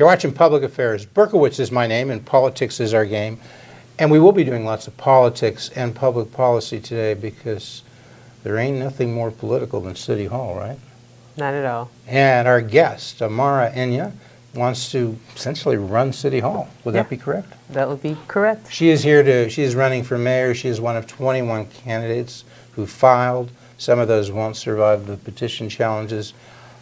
You're watching Public Affairs. Berkowitz is my name, and politics is our game. And we will be doing lots of politics and public policy today because there ain't nothing more political than City Hall, right? Not at all. And our guest, Amara Enyia, wants to essentially run City Hall. Would that be correct? That would be correct. She is she is running for mayor. She is one of 21 candidates who filed. Some of those won't survive the petition challenges.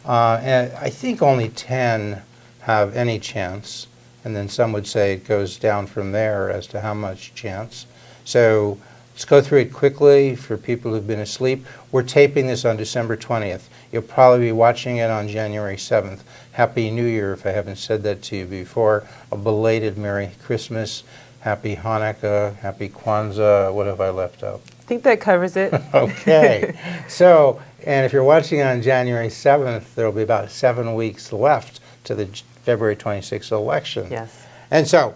And I think only 10 have any chance. And then some would say it goes down from there as to how much chance. So let's go through it quickly for people who've been asleep. We're taping this on December 20th. You'll probably be watching it on January 7th. Happy New Year, if I haven't said that to you before. A belated Merry Christmas. Happy Hanukkah. Happy Kwanzaa. What have I left out? I think that covers it. Okay. So, and if you're watching on January 7th, there will be about 7 weeks left to the February 26th election. Yes. And so,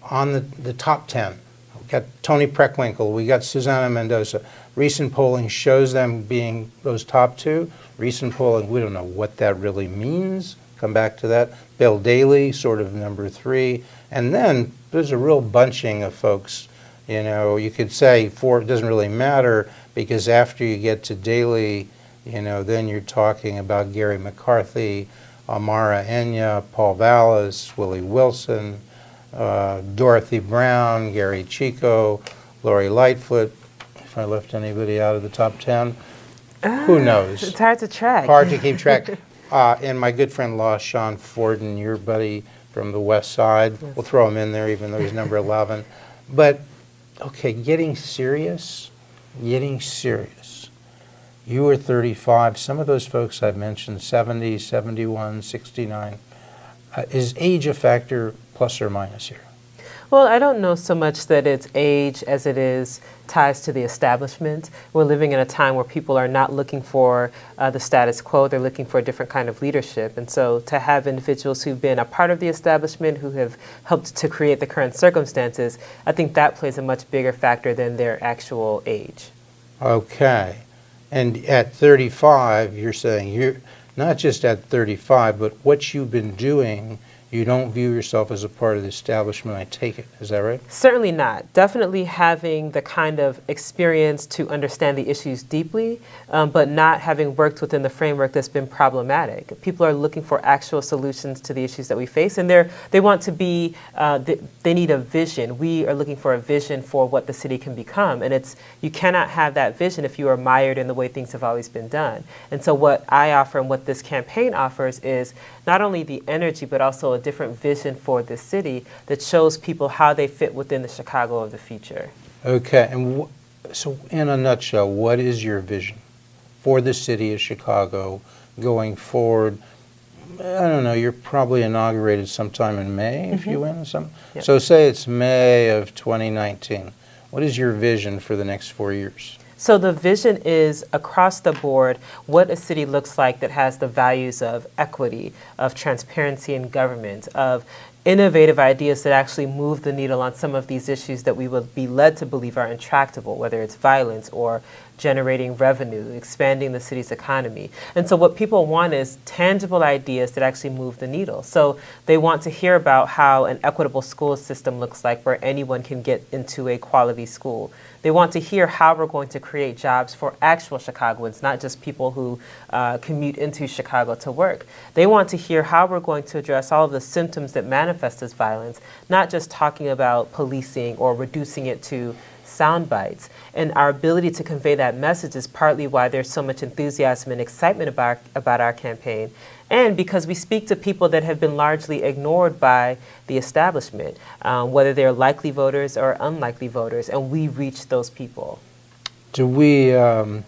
on the top 10, we got Tony Preckwinkle, we got Susana Mendoza. Recent polling shows them being those top two. Recent polling, we don't know what that really means. Come back to that. Bill Daley, sort of number 3. And then there's a real bunching of folks. You know, you could say 4, it doesn't really matter, because after you get to Daley, you know, then you're talking about Gary McCarthy, Amara Enyia, Paul Vallis, Willie Wilson, Dorothy Brown, Gary Chico, Lori Lightfoot. If I left anybody out of the top 10, who knows? It's hard to track. Hard to keep track. And my good friend Sean Forden, your buddy from the West Side. Yes. We'll throw him in there, even though he's number 11. But, okay, getting serious. You were 35. Some of those folks I've mentioned, 70, 71, 69. Is age a factor, plus or minus here? Well, I don't know so much that it's age as it is ties to the establishment. We're living in a time where people are not looking for the status quo. They're looking for a different kind of leadership. And so to have individuals who've been a part of the establishment, who have helped to create the current circumstances, I think that plays a much bigger factor than their actual age. Okay. And at 35, you're saying you're not just at 35, but what you've been doing, you don't view yourself as a part of the establishment, I take it. Is that right? Certainly not. Definitely having the kind of experience to understand the issues deeply, but not having worked within the framework that's been problematic. People are looking for actual solutions to the issues that we face, and they want to be, they need a vision. We are looking for a vision for what the city can become, and you cannot have that vision if you are mired in the way things have always been done. And so what I offer and what this campaign offers is not only the energy, but also a different vision for this city that shows people how they fit within the Chicago of the future. Okay, and so in a nutshell, what is your vision for the city of Chicago going forward? I don't know, you're probably inaugurated sometime in May if you win. Yep. So say it's May of 2019. What is your vision for the next 4 years? So the vision is across the board what a city looks like that has the values of equity, of transparency in government, of innovative ideas that actually move the needle on some of these issues that we would be led to believe are intractable, whether it's violence or generating revenue, expanding the city's economy. And so what people want is tangible ideas that actually move the needle. So they want to hear about how an equitable school system looks like where anyone can get into a quality school. They want to hear how we're going to create jobs for actual Chicagoans, not just people who commute into Chicago to work. They want to hear how we're going to address all of the symptoms that manifest as violence, not just talking about policing or reducing it to sound bites. And our ability to convey that message is partly why there's so much enthusiasm and excitement about our campaign, and because we speak to people that have been largely ignored by the establishment, whether they're likely voters or unlikely voters, and we reach those people. Do we, 4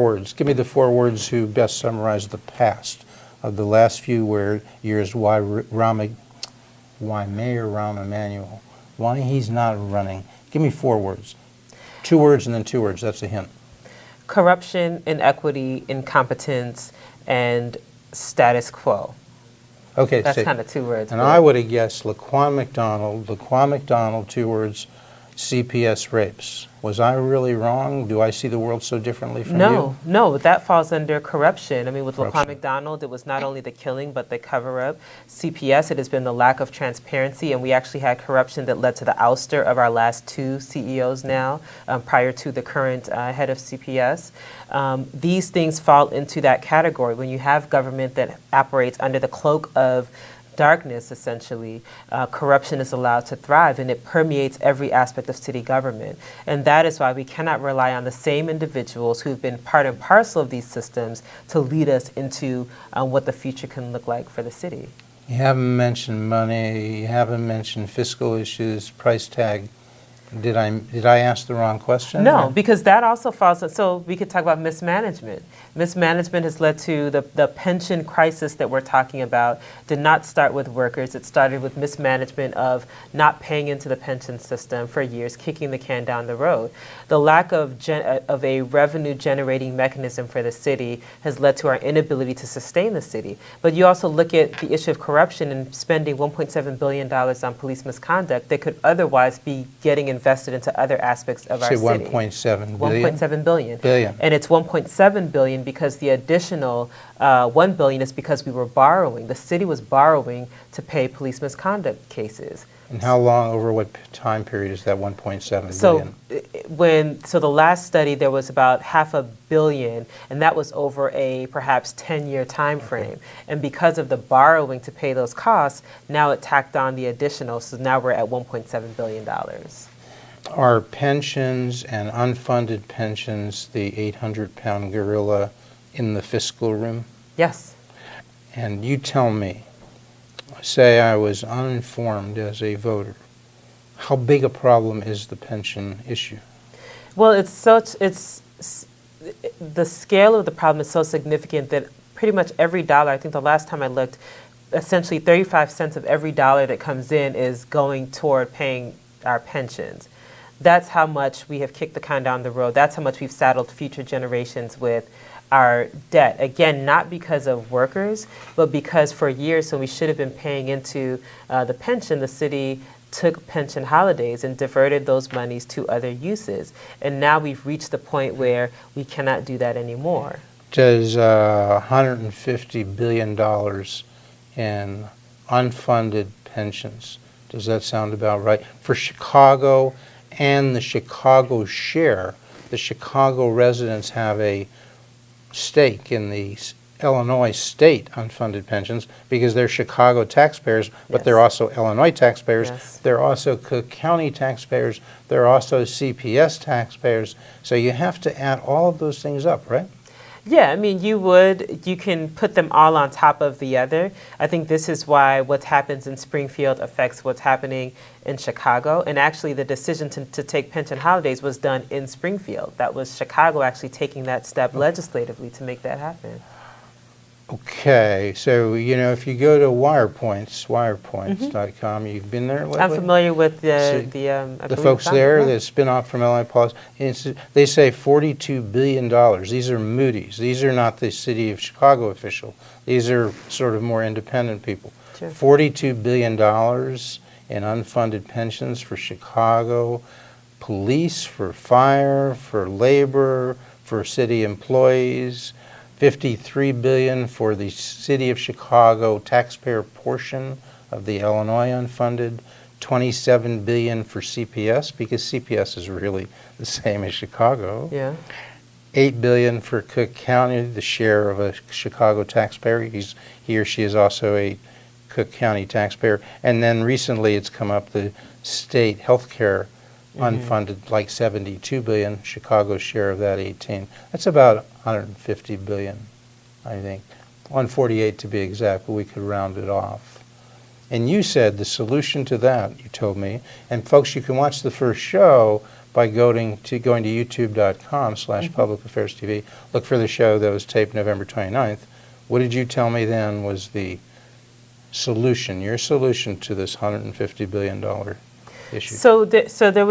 words, give me the 4 words who best summarize the past of the last few years, why Mayor Rahm Emanuel, why he's not running. Give me 4 words. 2 words and then 2 words, that's a hint. Corruption, inequity, incompetence, and status quo. Okay, that's kind of 2 words. And I would have guessed Laquan McDonald, 2 words, CPS rapes. Was I really wrong? Do I see the world so differently from you? No, that falls under corruption. I mean, with Laquan Corruption. McDonald, it was not only the killing, but the cover-up. CPS, it has been the lack of transparency, and we actually had corruption that led to the ouster of our last two CEOs now, prior to the current head of CPS. These things fall into that category. When you have government that operates under the cloak of darkness, essentially, corruption is allowed to thrive, and it permeates every aspect of city government. And that is why we cannot rely on the same individuals who've been part and parcel of these systems to lead us into what the future can look like for the city. You haven't mentioned money, you haven't mentioned fiscal issues, price tag. Did I ask the wrong question? No, because that also falls, so we could talk about mismanagement. Mismanagement has led to the pension crisis that we're talking about did not start with workers. It started with mismanagement of not paying into the pension system for years, kicking the can down the road. The lack of a revenue generating mechanism for the city has led to our inability to sustain the city. But you also look at the issue of corruption and spending $1.7 billion on police misconduct that could otherwise be getting invested into other aspects of our city. 1.7 billion? 1.7 billion. Billion. And it's 1.7 billion because the additional 1 billion is because we were borrowing. The city was borrowing to pay police misconduct cases. And how long, over what time period is that 1.7 So billion? so the last study, there was about $500 million, and that was over a perhaps 10-year time frame. Okay. And because of the borrowing to pay those costs, now it tacked on the additional, so now we're at $1.7 billion. Are pensions and unfunded pensions the 800-pound gorilla in the fiscal room? Yes. And you tell me, say I was uninformed as a voter, how big a problem is the pension issue? Well, the scale of the problem is so significant that pretty much every dollar, I think the last time I looked, essentially 35 cents of every dollar that comes in is going toward paying our pensions. That's how much we have kicked the can down the road. That's how much we've saddled future generations with our debt. Again, not because of workers, but because for years, so we should have been paying into the pension, the city took pension holidays and diverted those monies to other uses. And now we've reached the point where we cannot do that anymore. Does $150 billion in unfunded pensions, does that sound about right? For Chicago and the Chicago share, the Chicago residents have a stake in the Illinois state unfunded pensions because they're Chicago taxpayers, but Yes. they're also Illinois taxpayers. Yes. They're also Cook County taxpayers. They're also CPS taxpayers. So you have to add all of those things up, right? Yeah, I mean, you can put them all on top of the other. I think this is why what happens in Springfield affects what's happening in Chicago. And actually, the decision to take pension holidays was done in Springfield. That was Chicago actually taking that step legislatively to make that happen. Okay, so, if you go to wirepoints.com, you've been there lately? I'm familiar with the folks there, the spin-off from Illinois Policy. They say $42 billion. These are Moody's. These are not the city of Chicago official. These are sort of more independent people. Sure. $42 billion in unfunded pensions for Chicago, police, for fire, for labor, for city employees, $53 billion for the city of Chicago taxpayer portion of the Illinois unfunded, $27 billion for CPS, because CPS is really the same as Chicago. Yeah. $8 billion for Cook County, the share of a Chicago taxpayer. He or she is also a Cook County taxpayer. And then recently it's come up, the state health care unfunded, like $72 billion, Chicago's share of that 18. That's about $150 billion, I think. 148 to be exact, but we could round it off. And you said the solution to that, you told me, and folks, you can watch the first show by going to youtube.com/Public Affairs TV. Look for the show that was taped November 29th. What did you tell me then was the solution, your solution to this $150 billion issue? So there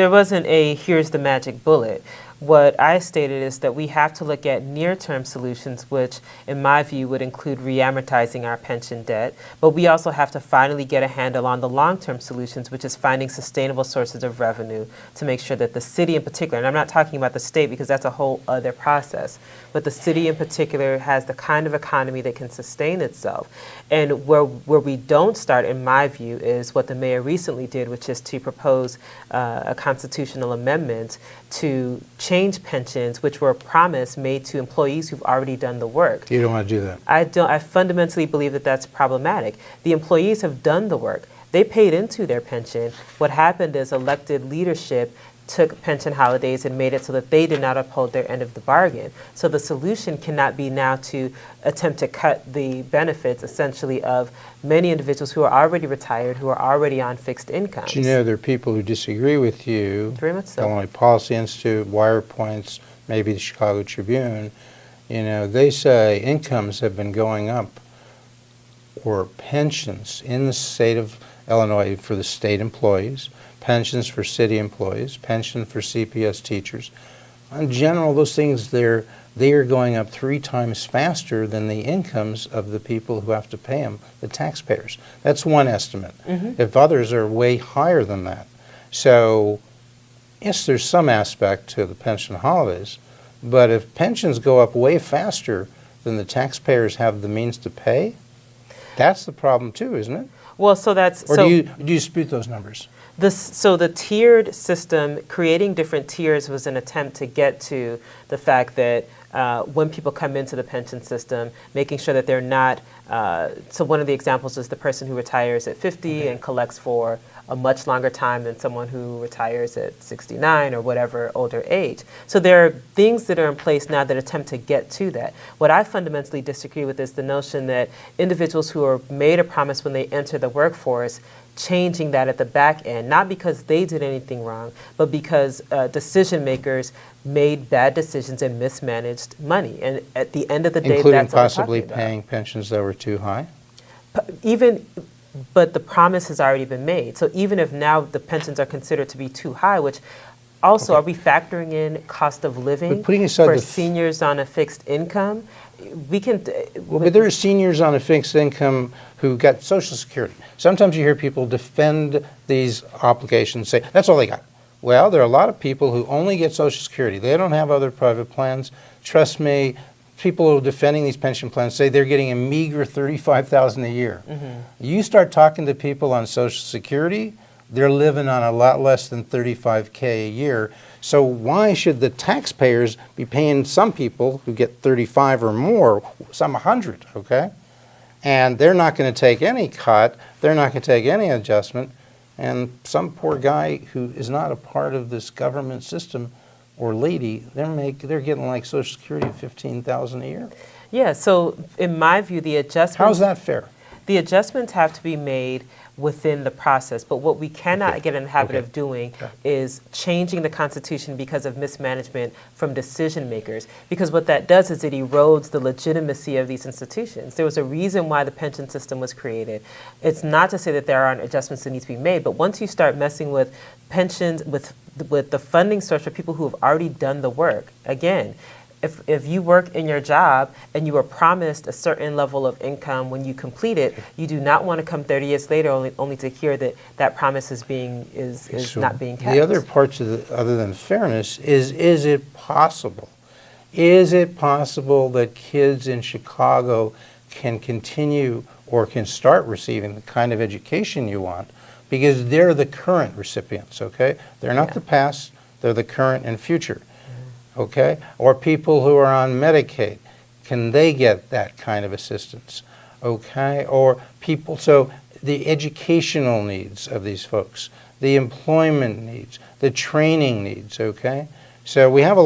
wasn't a here's the magic bullet. What I stated is that we have to look at near-term solutions, which in my view would include re-amortizing our pension debt, but we also have to finally get a handle on the long-term solutions, which is finding sustainable sources of revenue to make sure that the city in particular, and I'm not talking about the state because that's a whole other process, but the city in particular has the kind of economy that can sustain itself. And where we don't start, in my view, is what the mayor recently did, which is to propose a constitutional amendment to change pensions, which were a promise made to employees who've already done the work. You don't want to do that. I fundamentally believe that that's problematic. The employees have done the work. They paid into their pension. What happened is elected leadership took pension holidays and made it so that they did not uphold their end of the bargain. So the solution cannot be now to attempt to cut the benefits, essentially, of many individuals who are already retired, who are already on fixed incomes. But you know, there are people who disagree with you. Very much so. Illinois Policy Institute, Wire Points, maybe the Chicago Tribune. You know, they say incomes have been going up, or pensions in the state of Illinois for the state employees, pensions for city employees, pension for CPS teachers. In general, those things, they are going up 3 times faster than the incomes of the people who have to pay them, the taxpayers. That's one estimate. If others are way higher than that. So, yes, there's some aspect to the pension holidays, but if pensions go up way faster than the taxpayers have the means to pay, that's the problem too, isn't it? Well, so that's... Or do you dispute those numbers? So the tiered system, creating different tiers, was an attempt to get to the fact that when people come into the pension system, making sure that they're not, so one of the examples is the person who retires at 50 and collects for a much longer time than someone who retires at 69 or whatever older age. So there are things that are in place now that attempt to get to that. What I fundamentally disagree with is the notion that individuals who are made a promise when they enter the workforce, changing that at the back end, not because they did anything wrong, but because decision makers made bad decisions and mismanaged money. And at the end of the day, including that's what I'm possibly talking paying pensions that were too high? But the promise has already been made. So even if now the pensions are considered to be too high, which also are we factoring in cost of living But putting aside for the seniors on a fixed income? We can. Well, but there are seniors on a fixed income who got Social Security. Sometimes you hear people defend these obligations, say, that's all they got. Well, there are a lot of people who only get Social Security. They don't have other private plans. Trust me, people who are defending these pension plans say they're getting a meager $35,000 a year. You start talking to people on Social Security, they're living on a lot less than $35K a year. So why should the taxpayers be paying some people who get 35 or more, some 100, okay? And they're not going to take any cut, they're not going to take any adjustment, and some poor guy who is not a part of this government system or lady, they're getting like Social Security $15,000 a year. Yeah, so in my view, the adjustments... How's that fair? The adjustments have to be made within the process, but what we cannot get in the habit of doing is changing the Constitution because of mismanagement from decision makers, because what that does is it erodes the legitimacy of these institutions. There was a reason why the pension system was created. It's not to say that there aren't adjustments that need to be made, but once you start messing with pensions, with the funding source for people who have already done the work, again, if you work in your job and you were promised a certain level of income when you complete it, you do not want to come 30 years later only to hear that that promise is not being kept. The other parts of other than fairness is it possible? Is it possible that kids in Chicago can continue or can start receiving the kind of education you want? Because they're the current recipients, okay? They're not the past, they're the current and future. Okay? Or people who are on Medicaid, can they get that kind of assistance? Okay? Or people, so the educational needs of these folks, the employment needs, the training needs, okay? So we have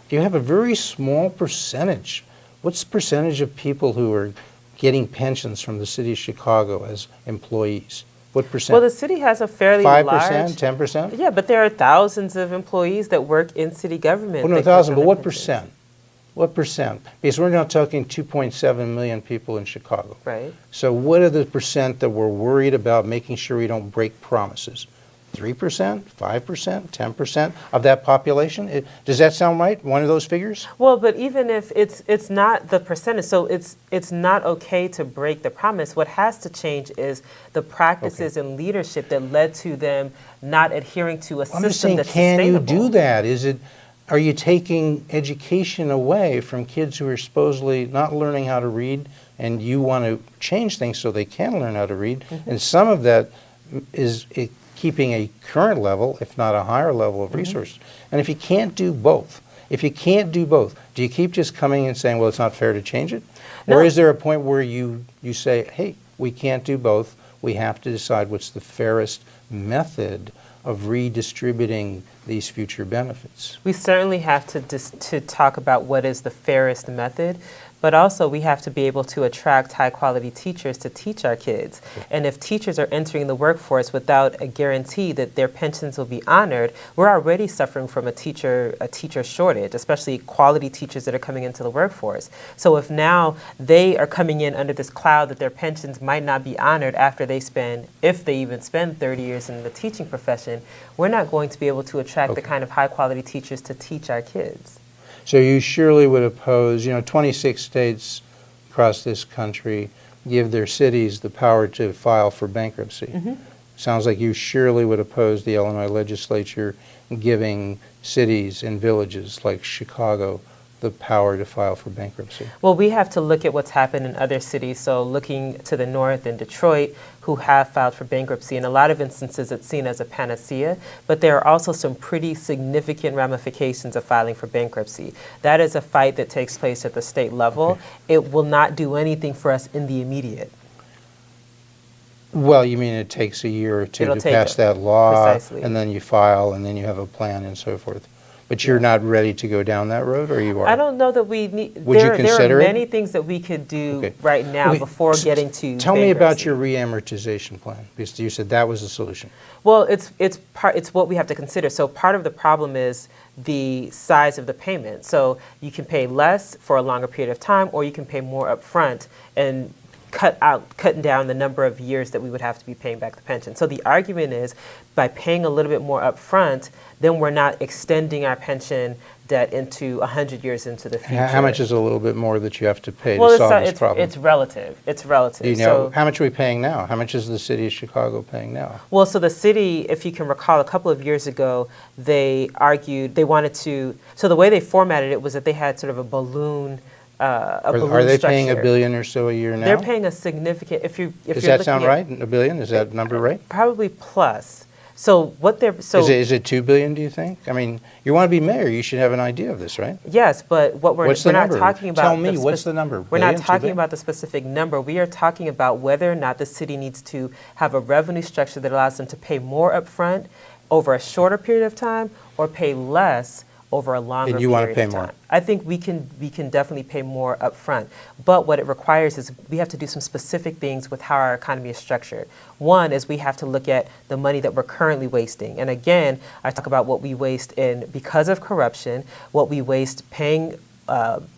you have a very small percentage. What's the percentage of people who are getting pensions from the city of Chicago as employees? What percent? Well, the city has a fairly 5%, large... 10%? Yeah, but there are thousands of employees that work in city government. Well, no, 1,000, but what percent? What percent? Because we're not talking 2.7 million people in Chicago. Right. So what are the percent that we're worried about making sure we don't break promises? 3%, 5%, 10% of that population? Does that sound right? One of those figures? Well, but even if it's not the percentage, so it's not okay to break the promise. What has to change is the practices and leadership that led to them not adhering to a I'm just system saying, that's can you sustainable. do that? Are you taking education away from kids who are supposedly not learning how to read, and you want to change things so they can learn how to read? And some of that is keeping a current level, if not a higher level of resources. And if you can't do both, do you keep just coming and saying, well, it's not fair to change it? No. Or is there a point where you say, hey, we can't do both, we have to decide what's the fairest method of redistributing these future benefits? We certainly have to talk about what is the fairest method, but also we have to be able to attract high-quality teachers to teach our kids. And if teachers are entering the workforce without a guarantee that their pensions will be honored, we're already suffering from a teacher shortage, especially quality teachers that are coming into the workforce. So if now they are coming in under this cloud that their pensions might not be honored after they spend, if they even spend 30 years in the teaching profession, we're not going to be able to attract the kind of high-quality teachers to teach our kids. So you surely would oppose, 26 states across this country give their cities the power to file for bankruptcy. Sounds like you surely would oppose the Illinois legislature giving cities and villages like Chicago the power to file for bankruptcy. Well, we have to look at what's happened in other cities. So looking to the north in Detroit, who have filed for bankruptcy. In a lot of instances, it's seen as a panacea, but there are also some pretty significant ramifications of filing for bankruptcy. That is a fight that takes place at the state level. Okay. It will not do anything for us in the immediate. Well, you mean it takes a year or two It'll to take pass it. that law, Precisely. and then you file, and then you have a plan and so forth. But you're not ready to go down that road, or you are? I don't know that we need. Would you there consider are it? many things that we could do Okay. right now Okay, before so getting to Tell me about bankruptcy. your re-amortization plan, because you said that was the solution. Well, it's what we have to consider. So part of the problem is the size of the payment. So you can pay less for a longer period of time, or you can pay more upfront and cutting down the number of years that we would have to be paying back the pension. So the argument is, by paying a little bit more upfront, then we're not extending our pension debt into 100 years into the future. How much is a little bit more that you have to pay Well, to solve this problem? it's relative. It's relative. Do you know, So, how much are we paying now? How much is the city of Chicago paying now? well, so the city, if you can recall, a couple of years ago, they argued they wanted to. So the way they formatted it was that they had sort of a balloon. Are they paying $1 billion or so a year now? They're paying a significant. If Does you're that sound looking at- right? $1 billion? Is that number right? Probably plus. So what they're so Is it $2 billion, do you think? I mean, you want to be mayor, you should have an idea of this, right? yes, but what we're What's the not number? talking about. Tell me, what's the number? We're not Billion, 2 talking billion? about the specific number. We are talking about whether or not the city needs to have a revenue structure that allows them to pay more upfront over a shorter period of time, or pay less over a longer And you want to period pay of more? time. I think we can definitely pay more upfront. But what it requires is we have to do some specific things with how our economy is structured. One is we have to look at the money that we're currently wasting. And again, I talk about what we waste because of corruption, what we waste paying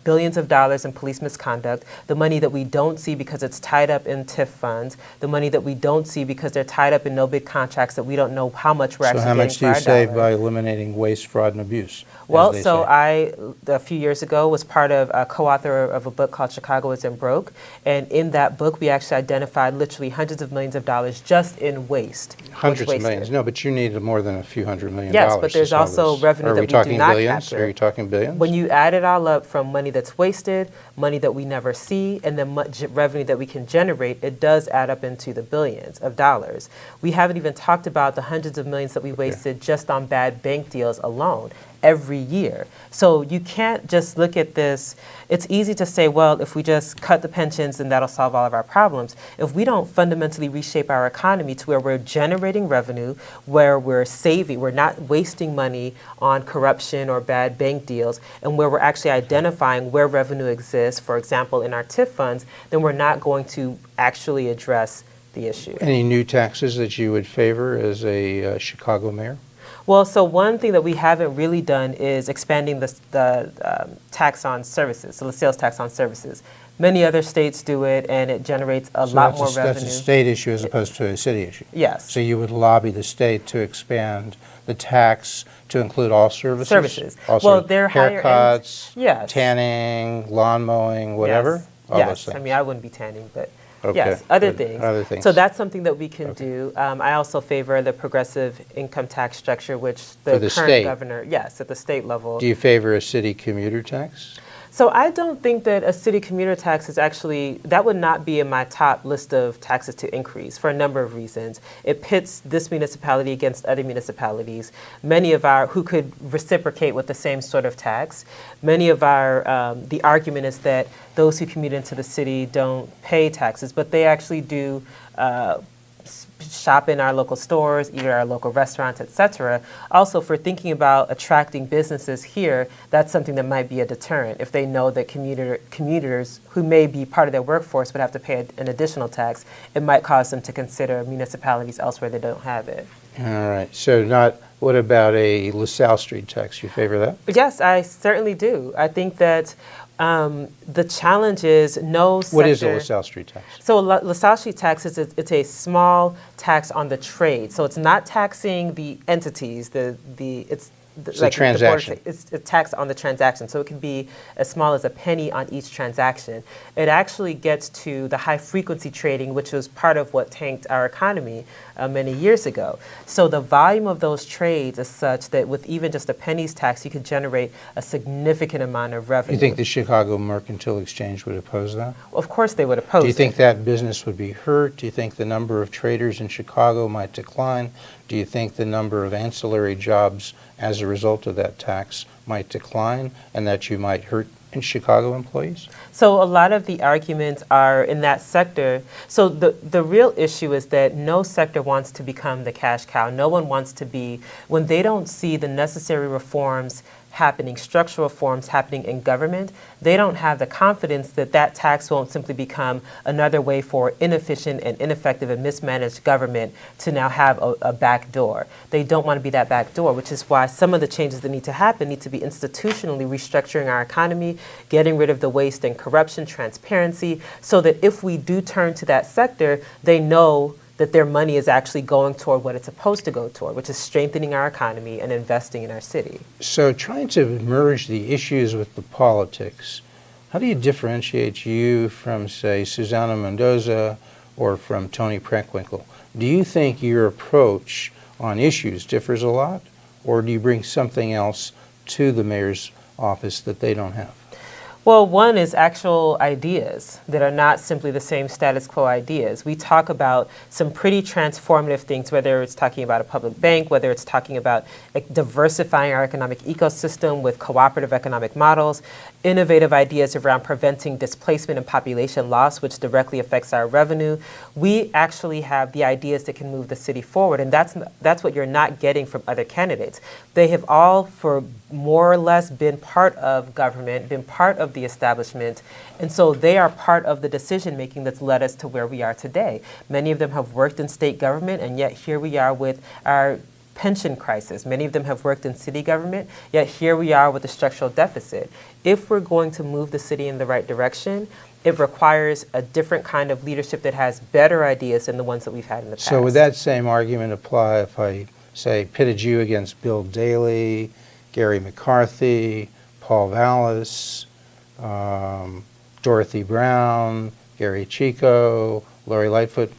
billions of dollars in police misconduct, the money that we don't see because it's tied up in TIF funds, the money that we don't see because they're tied up in no bid contracts that we don't know how much we're So actually how getting much for do you our save dollar. by eliminating waste, fraud, and abuse? Well, as they so say? a few years ago, was part of a co-author of a book called Chicago Isn't Broke. And in that book, we actually identified literally hundreds of millions of dollars just in waste. Hundreds of wasted. millions. No, but you need more than a few $100 million. Yes, but to there's solve also this. revenue Are that we we do talking not billions? capture. Are you talking billions? When you add it all up from money that's wasted, money that we never see, and then revenue that we can generate, it does add up into the billions of dollars. We haven't even talked about the hundreds of millions that we wasted just on bad bank deals alone every year. So you can't just look at this. It's easy to say, well, if we just cut the pensions, then that'll solve all of our problems. If we don't fundamentally reshape our economy to where we're generating revenue, where we're saving, we're not wasting money on corruption or bad bank deals, and where we're actually identifying where revenue exists, for example, in our TIF funds, then we're not going to actually address the issue. Any new taxes that you would favor as a Chicago mayor? Well, so one thing that we haven't really done is expanding the tax on services, so the sales tax on services. Many other states do it, and it generates a lot more revenue. That's a state issue as opposed to a city issue. Yes. So you would lobby the state to expand the tax to include all services? Services. All Well, services. they're higher end. Haircuts, Yes. tanning, lawn mowing, whatever? Yes. All Yes. those things. I mean, I wouldn't be tanning, but Okay, yes, other good. things. Other things. So that's something that we can do. I also favor the progressive income tax structure, which the For the current state? governor, yes, at the state level. Do you favor a city commuter tax? So I don't think that a city commuter tax is actually, that would not be in my top list of taxes to increase for a number of reasons. It pits this municipality against other municipalities, many of our, who could reciprocate with the same sort of tax. Many of our, the argument is that those who commute into the city don't pay taxes, but they actually do shop in our local stores, eat at our local restaurants, et cetera. Also, for thinking about attracting businesses here, that's something that might be a deterrent. If they know that commuters who may be part of their workforce but have to pay an additional tax, it might cause them to consider municipalities elsewhere that don't have it. All right. So what about a LaSalle Street tax? You favor that? Yes, I certainly do. I think that the challenge is no sector. What is a LaSalle Street tax? So LaSalle Street tax is it's a small tax on the trade. So it's not taxing the entities. It's a transaction. It's a tax on the transaction. So it can be as small as a penny on each transaction. It actually gets to the high frequency trading, which was part of what tanked our economy many years ago. So the volume of those trades is such that with even just a penny's tax, you could generate a significant amount of revenue. You think the Chicago Mercantile Exchange would oppose that? Of course they would oppose it. Do you think that business would be hurt? Do you think the number of traders in Chicago might decline? Do you think the number of ancillary jobs as a result of that tax might decline and that you might hurt in Chicago employees? So a lot of the arguments are in that sector. So the real issue is that no sector wants to become the cash cow. No one wants to be, when they don't see the necessary reforms happening, structural reforms happening in government, they don't have the confidence that that tax won't simply become another way for inefficient and ineffective and mismanaged government to now have a back door. They don't want to be that back door, which is why some of the changes that need to happen need to be institutionally restructuring our economy, getting rid of the waste and corruption, transparency, so that if we do turn to that sector, they know that their money is actually going toward what it's supposed to go toward, which is strengthening our economy and investing in our city. So trying to merge the issues with the politics, how do you differentiate you from, say, Susana Mendoza or from Tony Preckwinkle? Do you think your approach on issues differs a lot, or do you bring something else to the mayor's office that they don't have? Well, one is actual ideas that are not simply the same status quo ideas. We talk about some pretty transformative things, whether it's talking about a public bank, whether it's talking about diversifying our economic ecosystem with cooperative economic models, innovative ideas around preventing displacement and population loss, which directly affects our revenue. We actually have the ideas that can move the city forward, and that's what you're not getting from other candidates. They have all, for more or less, been part of government, been part of the establishment, and so they are part of the decision making that's led us to where we are today. Many of them have worked in state government, and yet here we are with our pension crisis. Many of them have worked in city government, yet here we are with a structural deficit. If we're going to move the city in the right direction, it requires a different kind of leadership that has better ideas than the ones that we've had in the past. So would that same argument apply if I, say, pitted you against Bill Daley, Gary McCarthy, Paul Vallis, Dorothy Brown, Gary Chico, Lori Lightfoot?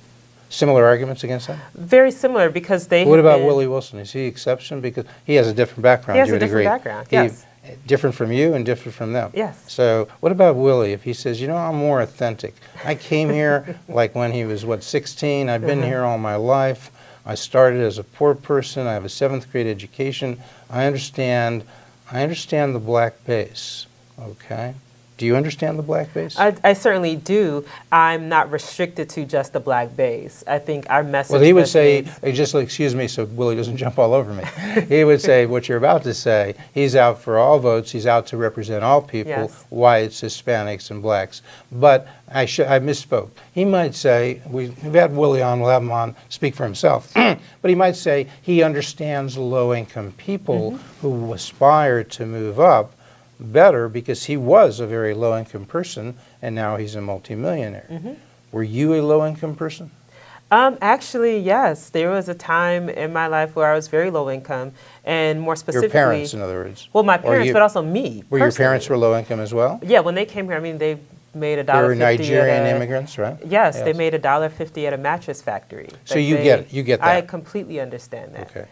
Similar arguments against that? Very similar, because they What have about been- Willie Wilson? Is he exception? Because he has a different background, He has you a would different agree. background, yes. Different from you and different from them. Yes. So what about Willie if he says, I'm more authentic. I came here like when he was, 16? I've been here all my life. I started as a poor person. I have a 7th grade education. I understand the black base, okay? Do you understand the black base? I certainly do. I'm not restricted to just the black base. I think our message. Well, he would say, resonates. excuse me, so Willie doesn't jump all over me. He would say what you're about to say. He's out for all votes. He's out to represent all people, Yes. whites, Hispanics, and blacks. But I misspoke. He might say, we've had Willie on, we'll have him on, speak for himself. But he might say he understands low-income people who aspire to move up, better because he was a very low-income person, and now he's a multimillionaire. Mm-hmm. Were you a low-income person? Actually, yes. There was a time in my life where I was very low income, and more specifically, Your parents, in other words. well, my Or parents, you- but also me. Were your personally. parents were low-income as well? Yeah, when they came here, I mean, they made They were $1.50 Nigerian at a, immigrants, right? Yes, they made $1.50 at a mattress factory. So Like you get it. You get I that. completely understand that. Okay.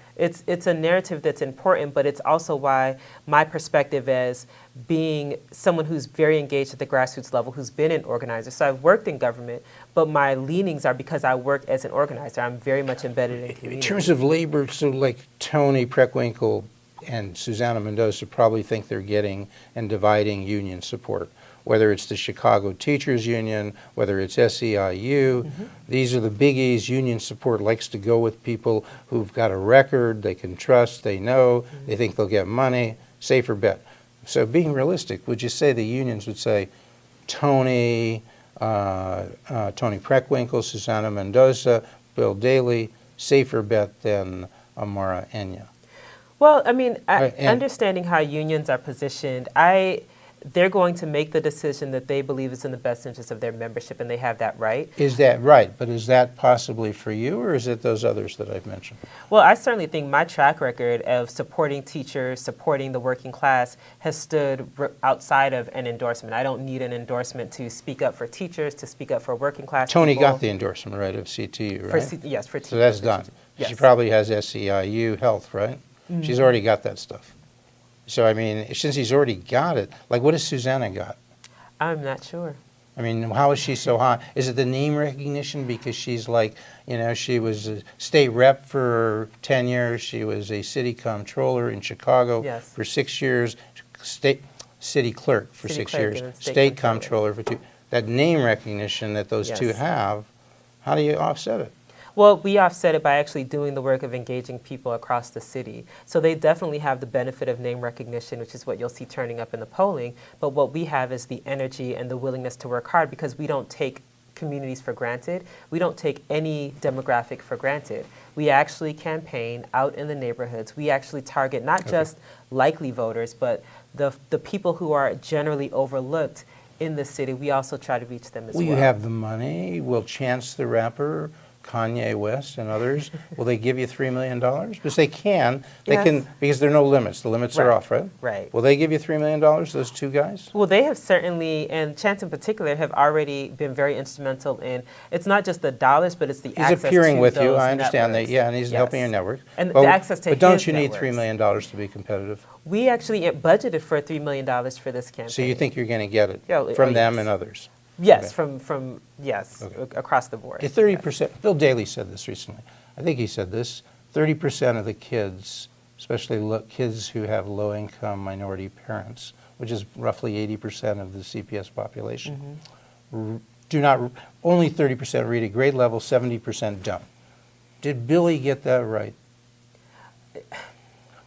It's a narrative that's important, but it's also why my perspective as being someone who's very engaged at the grassroots level, who's been an organizer. So I've worked in government, but my leanings are because I work as an organizer. I'm very much embedded in community. In terms of labor, so like Tony Preckwinkle and Susanna Mendoza probably think they're getting and dividing union support, whether it's the Chicago Teachers Union, whether it's SEIU. Mm-hmm. These are the biggies. Union support likes to go with people who've got a record, they can trust, they know, they think they'll get money, safer bet. So being realistic, would you say the unions would say Tony Preckwinkle, Susanna Mendoza, Bill Daley, safer bet than Amara Enyia? Well, I mean, And- understanding how unions are positioned, they're going to make the decision that they believe is in the best interest of their membership, and they have that right. Is that right? But is that possibly for you, or is it those others that I've mentioned? Well, I certainly think my track record of supporting teachers, supporting the working class, has stood outside of an endorsement. I don't need an endorsement to speak up for teachers, to speak up for working class Tony people. got the endorsement, right, of CTU, For right? yes, for teachers. So that's for done. teachers. Yes. She probably has SEIU health, right? Mm-hmm. She's already got that stuff. So, I mean, since he's already got it, like what has Susanna got? I'm not sure. I mean, how is she so hot? Is it the name recognition because she's like, you know, she was a state rep for 10 years. She was a city comptroller in Chicago Yes. for 6 years, city clerk for City 6 clerk years, and then state comptroller for 2. That name recognition that those two Yes. have, how do you offset it? Well, we offset it by actually doing the work of engaging people across the city. So they definitely have the benefit of name recognition, which is what you'll see turning up in the polling. But what we have is the energy and the willingness to work hard because we don't take communities for granted. We don't take any demographic for granted. We actually campaign out in the neighborhoods. We actually target not just likely voters, but the people who are generally overlooked in the city. We also try to reach them as Will well. you have the money? Will Chance the Rapper, Kanye West, and others, will they give you $3 million? Because they can. They Yes. can, because there are no limits. The limits are Right. off, right? Right. Will they give you $3 million, those two guys? Well, they have certainly, and Chance in particular, have already been very instrumental in, it's not just the dollars, but it's the He's access appearing to with you. those I understand that. networks. Yeah, and he's Yes. helping your network. And the access to But don't his you need networks. $3 million to be competitive? We actually budgeted for $3 million for this campaign. So you think you're going to get it Yeah, from them yes. and others? Yes, Okay. from yes, Okay. across the board. The 30%, Bill Daley said this recently. I think he said this, 30% of the kids, especially kids who have low-income minority parents, which is roughly 80% of the CPS population, do not, only 30% read at grade level, 70% don't. Did Billy get that right?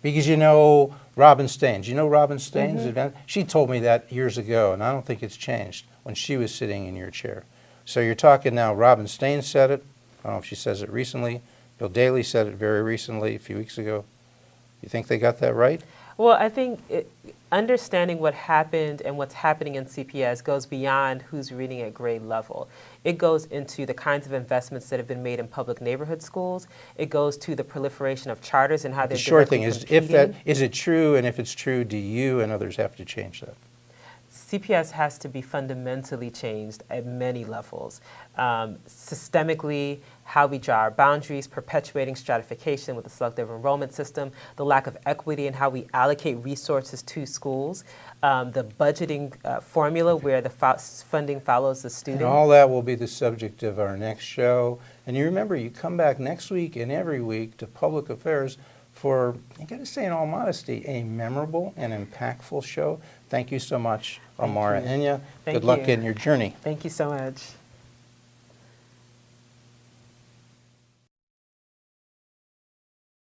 Because you know Robin Staines. You know Robin Staines? She told me that years ago, and I don't think it's changed when she was sitting in your chair. So you're talking now, Robin Staines said it. I don't know if she says it recently. Bill Daley said it very recently, a few weeks ago. You think they got that right? Well, I think understanding what happened and what's happening in CPS goes beyond who's reading at grade level. It goes into the kinds of investments that have been made in public neighborhood schools. It goes to the proliferation of charters and how they're The short thing directly is, competing. is it true, and if it's true, do you and others have to change that? CPS has to be fundamentally changed at many levels. Systemically, how we draw our boundaries, perpetuating stratification with the selective enrollment system, the lack of equity in how we allocate resources to schools, the budgeting formula where the funding follows the student. And all that will be the subject of our next show. And you remember, you come back next week and every week to Public Affairs for, I got to say in all modesty, a memorable and impactful show. Thank you so much, Amara Enyia. Thank Good luck you. in your journey. Thank you so much.